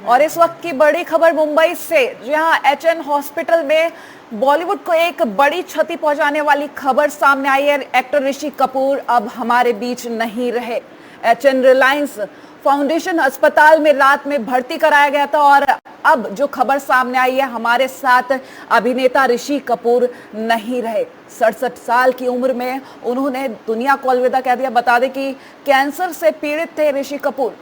और इस वक्त की बड़ी खबर मुंबई से, जहां एचएन हॉस्पिटल में बॉलीवुड को एक बड़ी क्षति पहुंचाने वाली खबर सामने आई है। एक्टर ऋषि कपूर अब हमारे बीच नहीं रहे। एचएन रिलायंस फाउंडेशन अस्पताल में रात में भर्ती कराया गया था और अब जो खबर सामने आई है, हमारे साथ अभिनेता ऋषि कपूर नहीं रहे। 67 साल की उम्र में उन्होंने दुनिया को अलविदा कह दिया। बता दें कि कैंसर से पीड़ित थे ऋषि कपूर।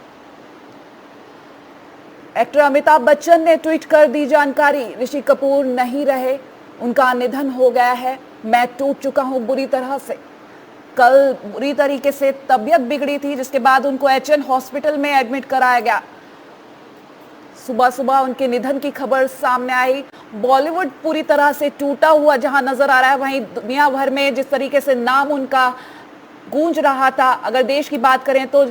एक्टर अमिताभ बच्चन ने ट्वीट कर दी जानकारी, ऋषि कपूर नहीं रहे, उनका निधन हो गया है। मैं टूट चुका हूं बुरी तरह से। कल बुरी तरीके से तबीयत बिगड़ी थी, जिसके बाद उनको एचएन हॉस्पिटल में एडमिट कराया गया। सुबह सुबह उनके निधन की खबर सामने आई। बॉलीवुड पूरी तरह से टूटा हुआ जहां नजर आ रहा है, वहीं दुनिया भर में जिस तरीके से नाम उनका गूंज रहा था। अगर देश की बात करें तो,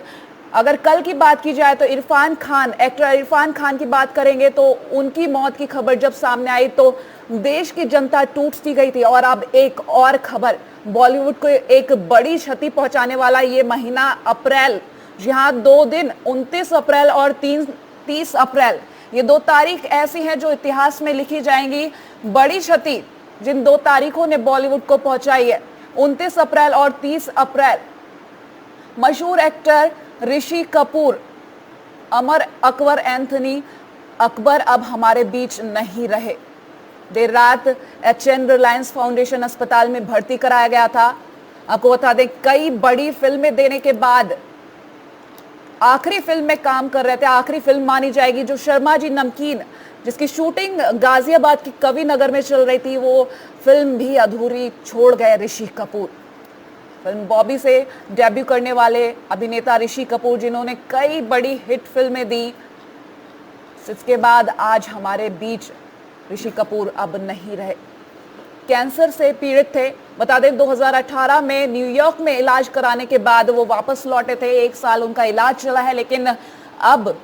अगर कल की बात की जाए तो इरफान खान, एक्टर इरफान खान की बात करेंगे तो उनकी मौत की खबर जब सामने आई तो देश की जनता टूट सी गई थी। और अब एक और खबर, बॉलीवुड को एक बड़ी क्षति पहुंचाने वाला ये महीना अप्रैल, जहां 2 दिन 29 अप्रैल और 30 अप्रैल, ये 2 तारीख ऐसी हैं जो इतिहास में लिखी जाएंगी। बड़ी क्षति जिन 2 तारीखों ने बॉलीवुड को पहुंचाई है, 29 अप्रैल और 30 अप्रैल। मशहूर एक्टर ऋषि कपूर, अमर अकबर एंथनी अकबर अब हमारे बीच नहीं रहे। देर रात एचएन रिलायंस फाउंडेशन अस्पताल में भर्ती कराया गया था। आपको बता दें, कई बड़ी फिल्में देने के बाद आखिरी फिल्म में काम कर रहे थे। आखिरी फिल्म मानी जाएगी जो शर्मा जी नमकीन, जिसकी शूटिंग गाजियाबाद की कवि नगर में चल रही थी, वो फिल्म भी अधूरी छोड़ गए ऋषि कपूर। फिल्म बॉबी से डेब्यू करने वाले अभिनेता ऋषि कपूर, जिन्होंने कई बड़ी हिट फिल्में दी, इसके बाद आज हमारे बीच ऋषि कपूर अब नहीं रहे। कैंसर से पीड़ित थे। बता दें 2018 में न्यूयॉर्क में इलाज कराने के बाद वो वापस लौटे थे। 1 साल उनका इलाज चला है, लेकिन अब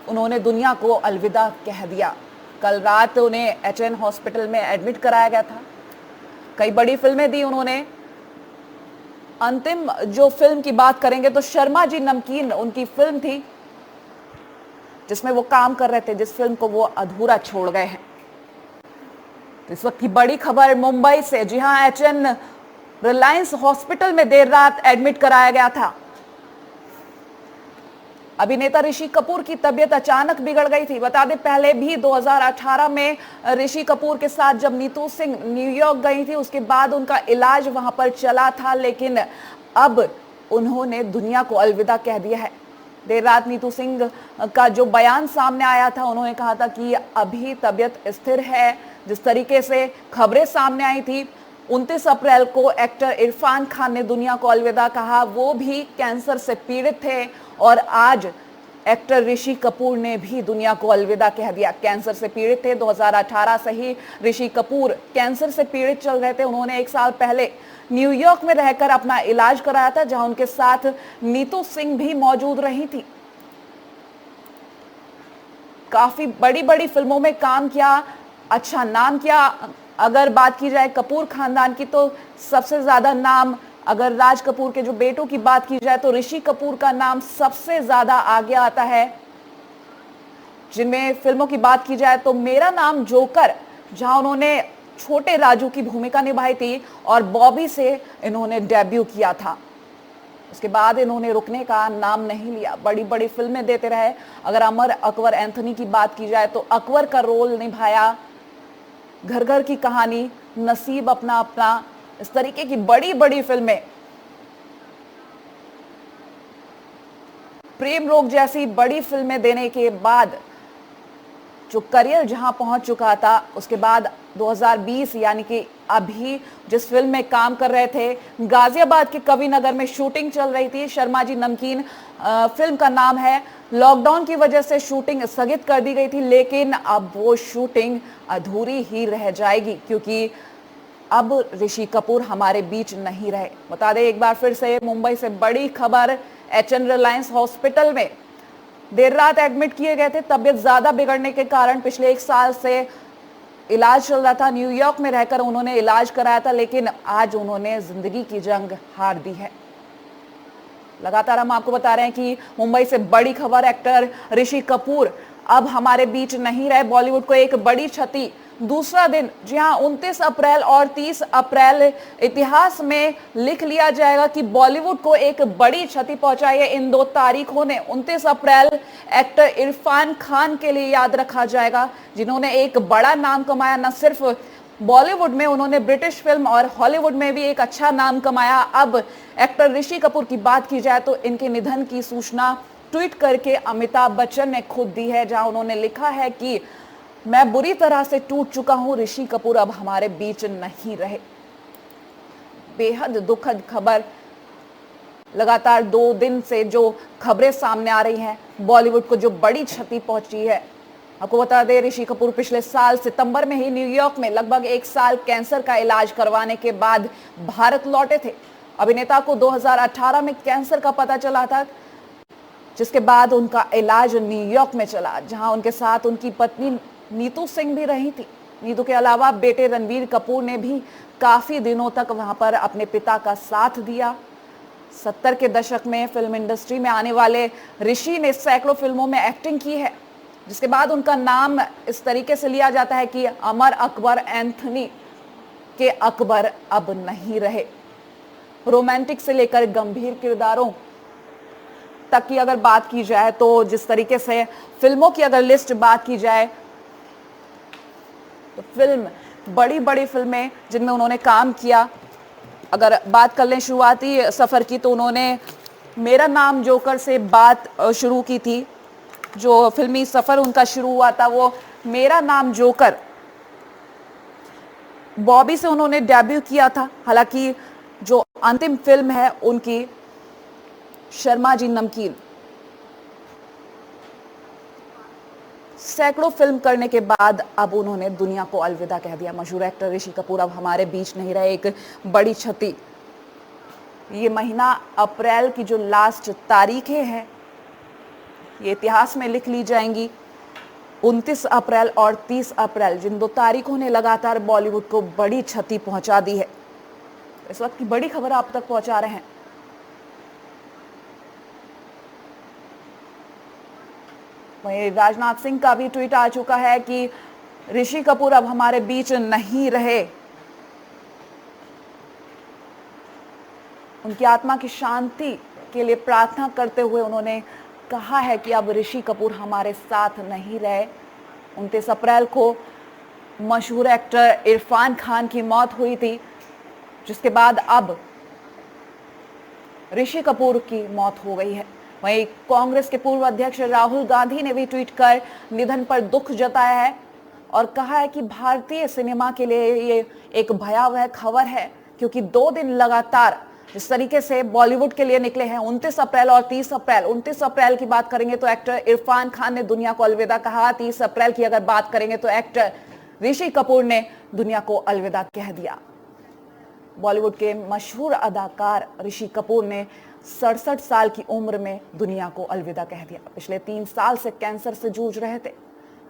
उन्होंने दुनिया को अलविदा कह दिया। कल रात उन्हें एचएन हॉस्पिटल में एडमिट कराया गया था। कई बड़ी फिल्में दी उन्होंने। अंतिम जो फिल्म की बात करेंगे तो शर्मा जी नमकीन उनकी फिल्म थी जिसमें वो काम कर रहे थे, जिस फिल्म को वो अधूरा छोड़ गए हैं। तो इस वक्त की बड़ी खबर मुंबई से, जी हां, एचएन रिलायंस हॉस्पिटल में देर रात एडमिट कराया गया था। अभिनेता ऋषि कपूर की तबीयत अचानक बिगड़ गई थी। बता दें, पहले भी 2018 में ऋषि कपूर के साथ जब नीतू सिंह न्यूयॉर्क गई थी, उसके बाद उनका इलाज वहां पर चला था, लेकिन अब उन्होंने दुनिया को अलविदा कह दिया है। देर रात नीतू सिंह का जो बयान सामने आया था, उन्होंने कहा था कि अभी तबीयत स्थिर है। जिस तरीके से खबरें सामने आई थी, 29 अप्रैल को एक्टर इरफान खान ने दुनिया को अलविदा कहा, वो भी कैंसर से पीड़ित थे। और आज एक्टर ऋषि कपूर ने भी दुनिया को अलविदा कह दिया। कैंसर से पीड़ित थे। 2018 से ही ऋषि कपूर कैंसर से पीड़ित चल रहे थे। उन्होंने 1 साल पहले न्यूयॉर्क में रहकर अपना इलाज कराया था, जहां उनके साथ नीतू सिंह भी मौजूद रही थी। काफी बड़ी बड़ी फिल्मों में काम किया, अच्छा नाम किया। अगर बात की जाए कपूर खानदान की तो सबसे ज्यादा नाम, अगर राज कपूर के जो बेटों की बात की जाए तो ऋषि कपूर का नाम सबसे ज्यादा आगे आता है। जिनमें फिल्मों की बात की जाए तो मेरा नाम जोकर, जहां उन्होंने छोटे राजू की भूमिका निभाई थी, और बॉबी से इन्होंने डेब्यू किया था। उसके बाद इन्होंने रुकने का नाम नहीं लिया, बड़ी बड़ी फिल्में देते रहे। अगर अमर अकबर एंथनी की बात की जाए तो अकबर का रोल निभाया, घर घर की कहानी, नसीब अपना अपना, इस तरीके की बड़ी बड़ी फिल्में, प्रेम रोग जैसी बड़ी फिल्में देने के बाद जो करियर जहां पहुंच चुका था, उसके बाद 2020 यानी कि अभी जिस फिल्म में काम कर रहे थे, गाजियाबाद के कवि नगर में शूटिंग चल रही थी। शर्मा जी नमकीन फिल्म का नाम है। लॉकडाउन की वजह से शूटिंग स्थगित कर दी गई थी, लेकिन अब वो शूटिंग अधूरी ही रह जाएगी, क्योंकि अब ऋषि कपूर हमारे बीच नहीं रहे। बता दें एक बार फिर से, मुंबई से बड़ी खबर, एचएन रिलायंस हॉस्पिटल में देर रात एडमिट किए गए थे। तबीयत ज्यादा बिगड़ने के कारण पिछले 1 साल से इलाज चल रहा था। न्यूयॉर्क में रहकर उन्होंने इलाज कराया था, लेकिन आज उन्होंने जिंदगी की जंग हार दी है। लगातार हम आपको बता रहे हैं कि मुंबई से बड़ी खबर, एक्टर ऋषि कपूर अब हमारे बीच नहीं रहे। बॉलीवुड को एक बड़ी क्षति, दूसरा दिन, जी हां, 29 अप्रैल और 30 अप्रैल इतिहास में लिख लिया जाएगा कि बॉलीवुड को एक बड़ी क्षति पहुंचाई है इन 2 तारीखों ने। 29 अप्रैल एक्टर इरफान खान के लिए याद रखा जाएगा, जिन्होंने एक बड़ा नाम कमाया, न सिर्फ बॉलीवुड में, उन्होंने ब्रिटिश फिल्म और हॉलीवुड में भी एक अच्छा नाम कमाया। अब एक्टर ऋषि कपूर की बात की जाए तो इनके निधन की सूचना ट्वीट करके अमिताभ बच्चन ने खुद दी है, जहां उन्होंने लिखा है कि मैं बुरी तरह से टूट चुका हूं, ऋषि कपूर अब हमारे बीच नहीं रहे। बेहद दुखद खबर, लगातार 2 दिन से जो खबरें सामने आ रही हैं, बॉलीवुड को जो बड़ी क्षति पहुंची है। आपको बता दें, ऋषि कपूर पिछले साल सितंबर में ही न्यूयॉर्क में लगभग 1 साल कैंसर का इलाज करवाने के बाद भारत लौटे थे। अभिनेता को 2018 में कैंसर का पता चला था, जिसके बाद उनका इलाज न्यूयॉर्क में चला, जहां उनके साथ उनकी पत्नी नीतू सिंह भी रही थी। नीतू के अलावा बेटे रणवीर कपूर ने भी काफी दिनों तक वहां पर अपने पिता का साथ दिया। 70 के दशक में फिल्म इंडस्ट्री में आने वाले ऋषि ने सैकड़ों फिल्मों में एक्टिंग की है, जिसके बाद उनका नाम इस तरीके से लिया जाता है कि अमर अकबर एंथनी के अकबर अब नहीं रहे। रोमांटिक से लेकर गंभीर किरदारों तक की अगर बात की जाए तो जिस तरीके से फिल्मों की अगर लिस्ट बात की जाए तो बड़ी बड़ी फिल्में जिनमें उन्होंने काम किया, अगर बात कर लें शुरुआती सफर की, तो उन्होंने मेरा नाम जोकर से बात शुरू की थी। जो फिल्मी सफर उनका शुरू हुआ था वो मेरा नाम जोकर, बॉबी से उन्होंने डेब्यू किया था। हालांकि जो अंतिम फिल्म है उनकी शर्मा जी नमकीन, सैकड़ों फिल्म करने के बाद अब उन्होंने दुनिया को अलविदा कह दिया। मशहूर एक्टर ऋषि कपूर अब हमारे बीच नहीं रहे, एक बड़ी क्षति। ये महीना अप्रैल की जो लास्ट तारीखें हैं ये इतिहास में लिख ली जाएंगी। 29 अप्रैल और 30 अप्रैल, जिन 2 तारीखों ने लगातार बॉलीवुड को बड़ी क्षति पहुंचा दी है। इस वक्त की बड़ी खबर आप तक पहुंचा रहे हैं। वहीं राजनाथ सिंह का भी ट्वीट आ चुका है कि ऋषि कपूर अब हमारे बीच नहीं रहे। उनकी आत्मा की शांति के लिए प्रार्थना करते हुए उन्होंने कहा है कि अब ऋषि कपूर हमारे साथ नहीं रहे। 29 अप्रैल को मशहूर एक्टर इरफान खान की मौत हुई थी, जिसके बाद अब ऋषि कपूर की मौत हो गई है। वहीं कांग्रेस के पूर्व अध्यक्ष राहुल गांधी ने भी ट्वीट कर निधन पर दुख जताया है और कहा है कि भारतीय सिनेमा के लिए ये एक भयावह खबर है, क्योंकि 2 दिन लगातार जिस तरीके से बॉलीवुड के लिए निकले हैं, 29 अप्रैल और 30 अप्रैल। 29 अप्रैल की बात करेंगे तो एक्टर इरफान खान ने दुनिया को अलविदा कहा। 30 अप्रैल की अगर बात करेंगे तो एक्टर ऋषि कपूर ने दुनिया को अलविदा कह दिया। बॉलीवुड के मशहूर अदाकार ऋषि कपूर ने 67 साल की उम्र में दुनिया को अलविदा कह दिया। पिछले 3 साल से कैंसर से जूझ रहे थे।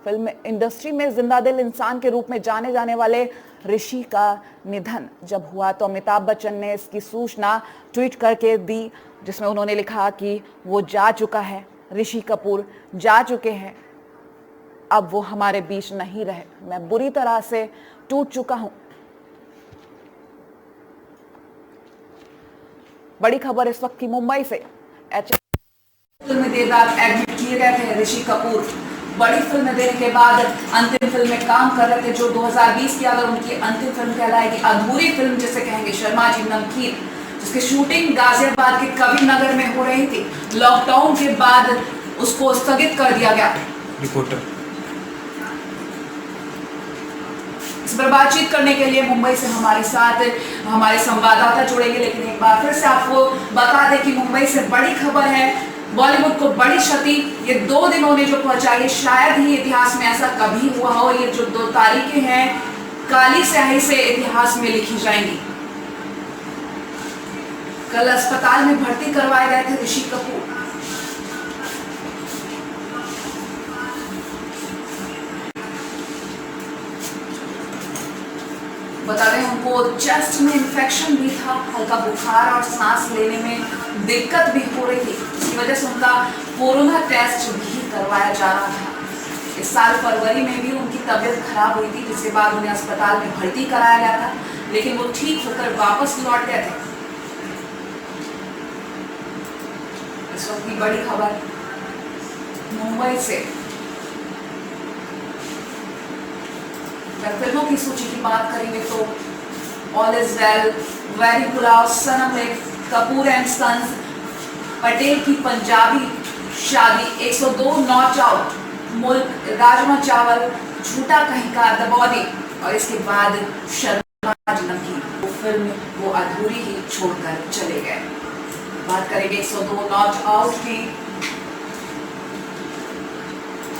फिल्म इंडस्ट्री में जिंदा दिल इंसान के रूप में जाने जाने वाले ऋषि का निधन जब हुआ तो अमिताभ बच्चन ने इसकी सूचना ट्वीट करके दी, जिसमें उन्होंने लिखा कि वो जा चुका है, ऋषि कपूर जा चुके हैं, अब वो हमारे बीच नहीं रहे, मैं बुरी तरह से टूट चुका हूं। बड़ी खबर इस वक्त की मुंबई से। फिल्म देर रात एडमिट किए गए थे ऋषि कपूर। बड़ी फिल्म देने के बाद अंतिम फिल्म में काम कर रहे थे, जो 2020 की अगर उनकी अंतिम फिल्म कहलाएगी, अधूरी फिल्म जिसे कहेंगे, शर्मा जी नमकीन, जिसकी शूटिंग गाजियाबाद के कबीर नगर में हो रही थी। लॉकडाउन के बाद उसको स्थगित कर दिया गया। रिपोर्टर इस पर बातचीत करने के लिए मुंबई से हमारे साथ हमारे संवाददाता जुड़ेंगे, लेकिन एक बार फिर से आपको बता दें कि मुंबई से बड़ी खबर है, बॉलीवुड को बड़ी क्षति ये 2 दिनों ने जो पहुंचाई है, शायद ही इतिहास में ऐसा कभी हुआ हो। ये जो 2 तारीखें हैं काली स्याही से इतिहास में लिखी जाएंगी। कल अस्पताल में भर्ती करवाए गए थे ऋषि कपूर। बता दें उनको चेस्ट में इन्फेक्शन भी था, हल्का बुखार और सांस लेने में दिक्कत भी हो रही थी। इसकी वजह से उनका कोरोना टेस्ट भी करवाया जा रहा था। इस साल फरवरी में भी उनकी तबीयत खराब हुई थी, जिसके बाद उन्हें अस्पताल में भर्ती कराया गया था, लेकिन वो ठीक होकर वापस लौट गए थे। इस वक्त की बड़ी खबर मुंबई से। अगर फिल्मों की सूची की बात करेंगे तो ऑल इज वेल, वेरी पुलाव, सनम एक, कपूर एंड सन्स, पटेल की पंजाबी शादी, 102, नॉट आउट, मुल्क, राजमा चावल, झूठा कहीं का, द बॉडी, और इसके बाद शर्मा जी नमकीन। वो फिल्म वो अधूरी ही छोड़कर चले गए। बात करेंगे 102 नॉट आउट की।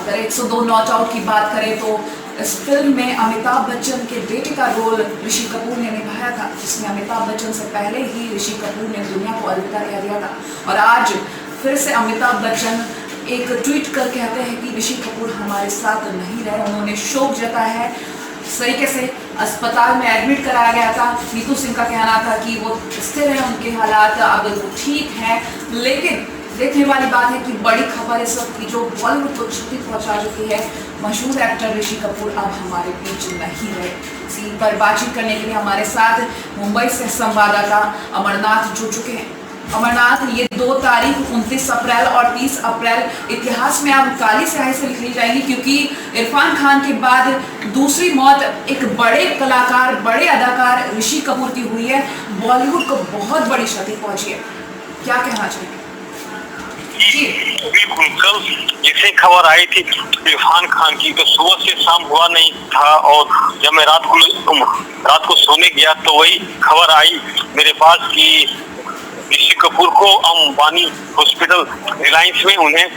अगर 102 नॉट आउट की बात करें तो इस फिल्म में अमिताभ बच्चन के बेटे का रोल ऋषि कपूर ने निभाया था, जिसमें अमिताभ बच्चन से पहले ही ऋषि कपूर ने दुनिया को अलविदा कह दिया था। और आज फिर से अमिताभ बच्चन एक ट्वीट कर कहते हैं कि ऋषि कपूर हमारे साथ नहीं रहे। उन्होंने शोक जताया है। इस तरीके से अस्पताल में एडमिट कराया गया था। नीतू सिंह का कहना था कि वो स्थिर है, उनके हालात अब वो ठीक हैं, लेकिन देखने वाली बात है कि बड़ी खबर इस वक्त की जो बॉलीवुड को क्षति पहुंचा चुकी है, मशहूर एक्टर ऋषि कपूर अब हमारे बीच नहीं रहे। इसी पर बातचीत करने के लिए हमारे साथ मुंबई से संवाददाता अमरनाथ जुड़ चुके हैं। अमरनाथ, ये 2 तारीख 29 अप्रैल और 30 अप्रैल इतिहास में अब काली स्याही से लिखी जाएंगी, क्योंकि इरफान खान के बाद दूसरी मौत एक बड़े कलाकार, बड़े अदाकार ऋषि कपूर की हुई है। बॉलीवुड को बहुत बड़ी क्षति पहुंची है, क्या कहना चाहिए? बिल्कुल, कल जैसे खबर आई थी इरफान खान की, तो सुबह से शाम हुआ नहीं था, और जब मैं रात को सोने गया तो वही खबर आई मेरे पास कि ऋषि कपूर को अंबानी हॉस्पिटल रिलायंस में उन्हें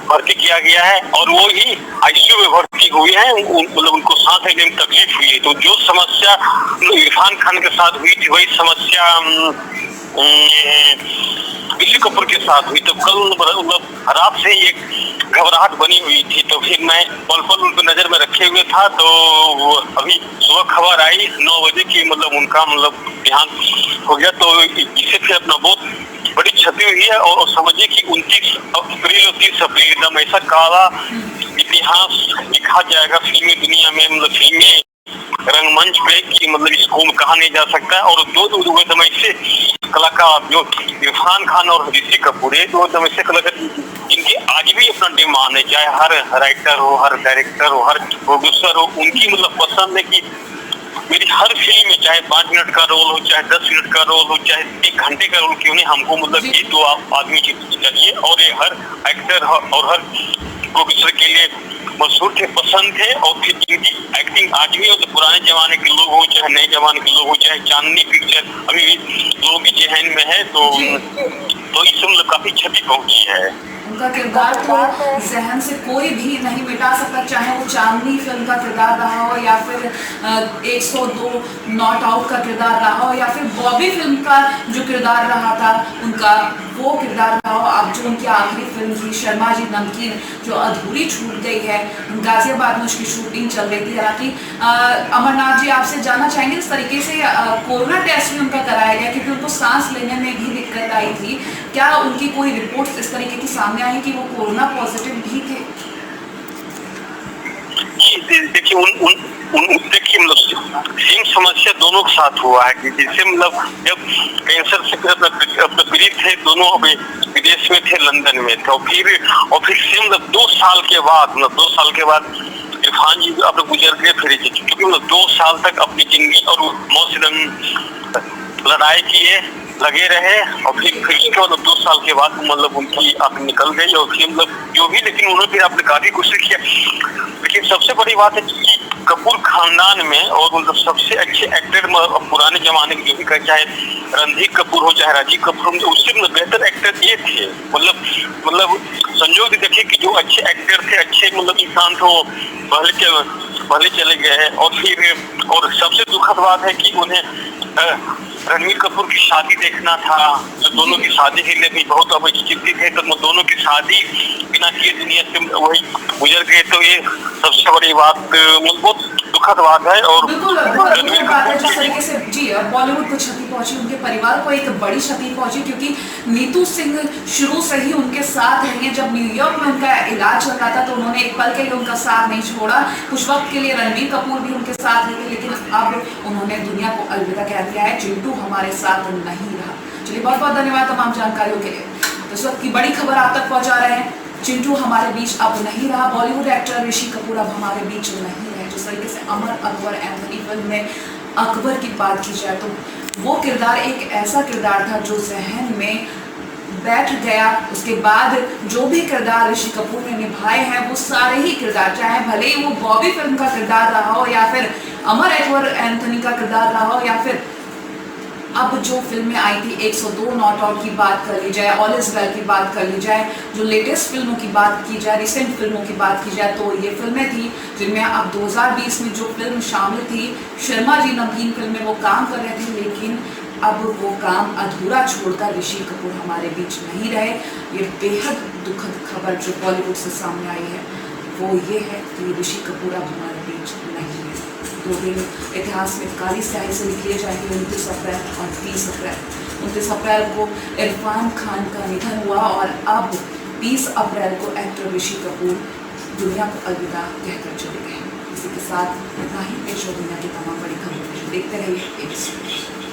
भर्ती किया गया है, और वो ही आईसीयू में भर्ती हुए हैं। मतलब उनको सांस लेने में तकलीफ हुई है। तो जो समस्या इरफान खान के साथ हुई थी, वही समस्या ऋषि कपूर के साथ हुई। तो कल मतलब रात से एक घबराहट बनी हुई थी, तो फिर मैं पल पल उनको नजर में रखे हुए था। तो अभी सुबह खबर आई 9 बजे की, मतलब उनका देहांत हो गया। तो इससे फिर अपना बहुत बड़ी क्षति हुई है। और समझिए कि 29 अप्रैल और 30 अप्रैल एकदम ऐसा काला इतिहास लिखा जाएगा फिल्मी दुनिया में, मतलब फिल्मी रंगमंच पे, कि मतलब इसको कहा नहीं जा सकता। और दो समय से कलाकार जो इरफान खान और ऋषि कपूर है, 2 समय से कलाकार जिनकी आज भी अपना डिमांड है, चाहे हर राइटर हो, हर डायरेक्टर हो, हर प्रोड्यूसर हो, उनकी मतलब पसंद है कि मेरी हर फिल्म में चाहे 5 मिनट का रोल हो, चाहे 10 मिनट का रोल हो, चाहे 1 घंटे का रोल क्यों नहीं, हमको मतलब ये 2 आदमी चाहिए। और ये हर एक्टर और हर प्रोड्यूसर के लिए मशहूर थे, पसंद थे। और फिर जिनकी एक्टिंग आज भी हो, तो पुराने जमाने के लोग हो, चाहे नए जमाने के लोग हो, चाहे चांदनी पिक्चर अभी भी लोगों की जहन में है, तो इससे मतलब काफी क्षति पहुंची है। उनका किरदार तो जहन से कोई भी नहीं मिटा सकता, चाहे वो चांदनी फिल्म का किरदार रहा हो, या फिर 102 नॉट आउट का किरदार रहा हो, या फिर बॉबी फिल्म का जो किरदार रहा था उनका वो किरदार रहा हो। अब जो उनकी आखिरी फिल्म थी शर्मा जी नमकीन, जो अधूरी छूट गई है, गाजियाबाद में उसकी शूटिंग चल रही थी। हालांकि अमरनाथ जी, आपसे जानना चाहेंगे, इस तरीके से कोरोना टेस्ट भी उनका कराया गया, क्योंकि उनको सांस लेने में भी दिक्कत आई थी। क्या उनकी कोई रिपोर्ट इस तरीके की सामने आई कि वो कोरोना पॉजिटिव भी थे? देखिए मतलब सेम समस्या दोनों के साथ हुआ है कि जैसे मतलब जब कैंसर से अपना पीड़ित थे, दोनों विदेश में थे, लंदन में थे, और फिर सेम मतलब 2 साल के बाद इरफान जी अब गुजर गए फिर, क्योंकि मतलब 2 साल तक अपनी जिंदगी और मौत से लड़ाई किए, लगे रहे। और फिर उसके बाद 2 साल के बाद मतलब उनकी आंख निकल गई, और फिर मतलब जो भी, लेकिन उन्होंने फिर अपने काफी कोशिश किया। लेकिन सबसे बड़ी बात है कि कपूर खानदान में और मतलब सबसे अच्छे एक्टर पुराने जमाने के जो भी, चाहे रणधीर कपूर हो, चाहे राजीव कपूर हो, उससे बेहतर एक्टर ये थे। मतलब संजोग देखिए कि जो अच्छे एक्टर थे, अच्छे मतलब इंसान थे, पहले चले गए हैं। और सबसे दुखद बात है कि उन्हें रणवीर कपूर की शादी देखना था, तो दोनों की शादी के लिए भी बहुत चिंतित थे, तो दोनों की शादी बिना किए दुनिया से वही गुजर गए। तो ये सबसे बड़ी बात बहुत दुखद बात है। और बिल्कुल बहुत दुखद बात है जिस तरीके से जी बॉलीवुड को क्षति पहुंची, उनके परिवार को एक बड़ी क्षति पहुंची, क्योंकि नीतू सिंह शुरू से ही उनके साथ रही है। जब न्यूयॉर्क में उनका इलाज चल रहा था तो उन्होंने एक पल के लिए उनका साथ नहीं छोड़ा। कुछ वक्त के लिए रणबीर कपूर भी उनके साथ रहे, लेकिन अब उन्होंने दुनिया को अलविदा कह दिया है। चिंटू हमारे साथ नहीं रहा। चलिए बहुत बहुत धन्यवाद तमाम जानकारियों के लिए। तो इस वक्त की बड़ी खबर आप तक पहुंचा रहे हैं। चिंटू हमारे बीच अब नहीं रहा। बॉलीवुड एक्टर ऋषि कपूर अब हमारे बीच नहीं रहे। जिस तरीके से अमर अकबर एंथनी फिल्म में अकबर की बात की जाए तो वो किरदार एक ऐसा किरदार था जो जहन में बैठ गया। उसके बाद जो भी किरदार ऋषि कपूर ने निभाए हैं वो सारे ही किरदार, चाहे भले ही वो बॉबी फिल्म का किरदार रहा हो या फिर अमर अकबर एंथनी का किरदार रहा हो या फिर अब जो फिल्में आई थी 102 नॉट आउट की बात कर ली जाए, ऑल इज वेल की बात कर ली जाए, जो लेटेस्ट फिल्मों की बात की जाए, रिसेंट फिल्मों की बात की जाए, तो ये फिल्में थी जिनमें अब 2020 में जो फिल्म शामिल थी शर्मा जी नमकीन फिल्म में वो काम कर रहे थे, लेकिन अब वो काम अधूरा छोड़कर ऋषि कपूर हमारे बीच नहीं रहे। ये बेहद दुखद खबर जो बॉलीवुड से सामने आई है वो ये है कि ऋषि कपूर अब हमारे बीच नहीं है। 2 दिन इतिहास में काली स्याही से लिखे जाएंगे, 29 अप्रैल और 30 अप्रैल। 29 अप्रैल को इरफान खान का निधन हुआ और अब 30 अप्रैल को एक्टर ऋषि कपूर दुनिया को अलविदा कहकर चले गए। इसी के साथ इतना ही पेश हो दुनिया की तमाम बड़ी खबरों। देखते रहिए ABC।